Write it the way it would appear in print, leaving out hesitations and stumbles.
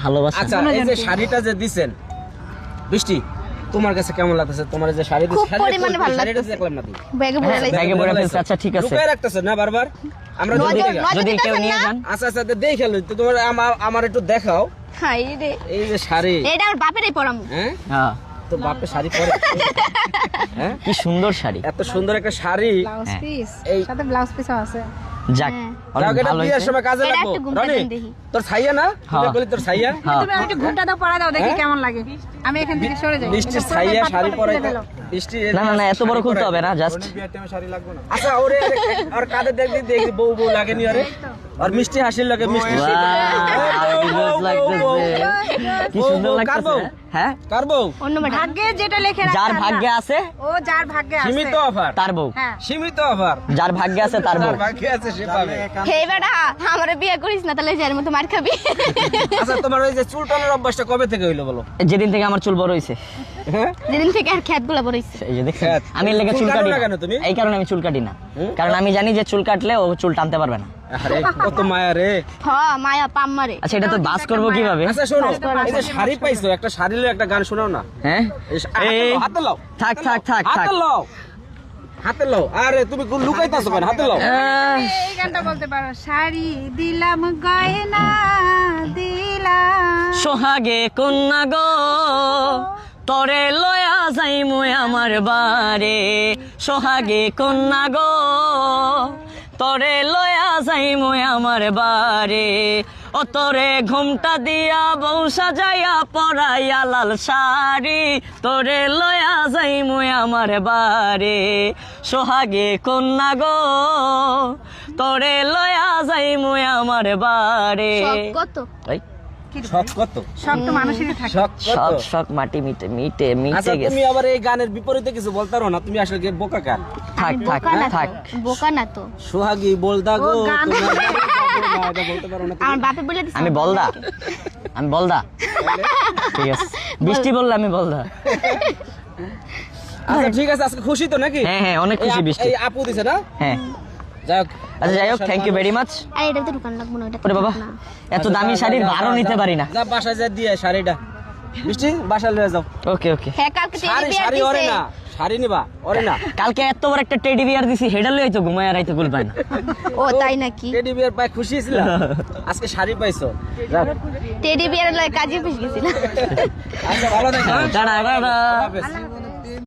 ভালোবাসা। আচ্ছা এই যে শাড়িটা যে দিছেন বৃষ্টি, তোমার কাছে কেমন লাগতেছে? তোমার যে শাড়ি দিছেন, খুব পরিমাণে ভালো শাড়িটা লাগতেছে। দেখলাম না তুই ব্যাগে ভরে লাইছে। ব্যাগে ভরে ফেলছে। আচ্ছা ঠিক আছে, লুকায় রাখতেছ না বারবার, আমরা যদি যদি কেউ নিয়ে যান। আচ্ছা আচ্ছা দেখে লই তো, তোমার আমার একটু দেখাও। হাই রে, এই যে শাড়ি, এটা আমার বাপেরই পরাম। হ্যাঁ হ্যাঁ, তো বাপে শাড়ি পরে, হ্যাঁ কি সুন্দর শাড়ি। এত সুন্দর একটা শাড়ি, ব্লাউজ পিস এই সাথে ব্লাউজ পিসও আছে। যাক, হ্যাঁ। অনেক যাক, এটা ভালো বিয়ের হয়েছে। সময় কাজে এটা লাগবো। একটু ঘুমটা রনি দেন দেখি। তোর ছাইয়া না, হ্যাঁ। বলি তোর ছাইয়া, হ্যাঁ, তুমি আমাকে একটু ঘুমটা দাও, পড়া দাও, দেখি কেমন লাগে। আমি এখান থেকে সরে যাই। বৃষ্টির এটা ছাইয়া পুরোটাই শাড়ি পাট পরে, করে ফেলো। বৃষ্টি না না না, এত বড় খুলতে হবে না, জাস্ট আচ্ছা ওরে আর কাঁধে দেখবি দেখবি বউ বউ লাগেনি আরে, আর মিষ্টি হাসির লাগে মিষ্টি Wow, কি জোস লাগতেছে, কি সুন্দর বউ, কার বউ? লাগতেছে। হ্যাঁ, কার বউ? অন্য ম্যাডাম ভাগ্যে যেটা লেখে রাখা যার আল্লাহ। ভাগ্যে আছে ও যার ভাগ্যে আছে। সীমিত অফার, তার বউ, হ্যাঁ। সীমিত অফার, যার ভাগ্যে আছে তার বউ। তার ভাগ্যে আছে সে পাবে। হে বেটা, আমারে বিয়ে করিস না, তাহলে যার মতো মার খাবি। আচ্ছা তোমার ওই যে চুল টানার অভ্যাসটা কবে থেকে হইলো বলো? যেদিন থেকে আমার চুল বড় হয়েছে, হ্যাঁ যেদিন থেকে আর খেতগুলো বড়ইছে। এই যে দেখছেন, খ্যাত। আমি এর লেগে চুল চুল কাটো কাটি না না। কেন তুমি? এই কারণে আমি চুল কাটি না, কারণ আমি জানি যে চুল কাটলে ও চুল টানতে পারবে না। আরে কত মায়া রে। হ মায়া পাম মারে। আচ্ছা, এটা তো বাস করবো কিভাবে? আচ্ছা শোনো, এই যে শাড়ি পাইছো, একটা শাড়ি লয়ে একটা গান শোনাও না। হ্যাঁ, হাতে লাও, থাক থাক থাক থাক। হাতে লাও, হাতে লাও। আরে তুমি লুকাইতাছো কেন? হাতে লাও। এই গানটা বলতে পারো, শাড়ি দিলাম গয়না দিলাম। সোহাগে কন্যা গো, তরে লয়া যাই মই আমার বারে। সোহাগে কন্যা গো, তরে লয়া যাই মই আমার বারে। ও তোরে ঘুমটা দিয়া বউ সাজাইয়া পরাইয়া লাল শাড়ি, তোরে লয়া যাই মই আমার বারে। সোহাগে কন্যা গো, তোরে লয়া যাই মই আমার বারে। সব কত? এই, শখ কত? সব তো মানুষেরই থাকে। শখ কত? শখ শখ মাটি মিটে মিটে আচ্ছা মিটে তুমি গেছে। আবার এই গানের বিপরীতে কিছু বলতে পারো না, তুমি আসলে কি বোকা কেন? থাক থাক বোকা না থাক। তো, বোকা না তো। সোহাগী বলদা গো, ও গান। তোমার বাড়ি যাবো না, এটা বলতে পারো না তুমি? আমার বাপে বলে দিছে। আমি বলদা, আমি বলদা, ঠিক আছে। বৃষ্টি বললে আমি বলদা। আচ্ছা ঠিক আছে, আজকে খুশি তো নাকি? হ্যাঁ হ্যাঁ, অনেক খুশি বৃষ্টি। এই আপু দিছে না? হ্যাঁ, যাই হোক। আচ্ছা যাই হোক, থ্যাংক ইউ ভেরি মাচ। আর এটা তো দোকান লাগবো না, এটা ওরে বাবা, না। এত দামি শাড়ির ভাড়ও নিতে পারি না। যা বাসায় যা দিয়ে শাড়িটা, বৃষ্টি বাসায় লয়ে যাও। ওকে ওকে। হ্যাঁ কালকে শাড়ি টেডি বিয়ার শাড়ি ওরে দিছে। না, শাড়ি নিবা ওরে না। কালকে এত বড় একটা টেডি বিয়ার দিছি, হেডাল লই তো ঘুমায় আর আইতে কুল পায় না। ও তাই নাকি? টেডি বিয়ার পায় খুশি ছিল, আজকে শাড়ি পাইছো। যাক। টেডি বিয়ার লয় কাজে ফেস গেছিল। আচ্ছা ভালো থেকো, হ্যাঁ? Tata tata. আল্লাহ হাফেজ।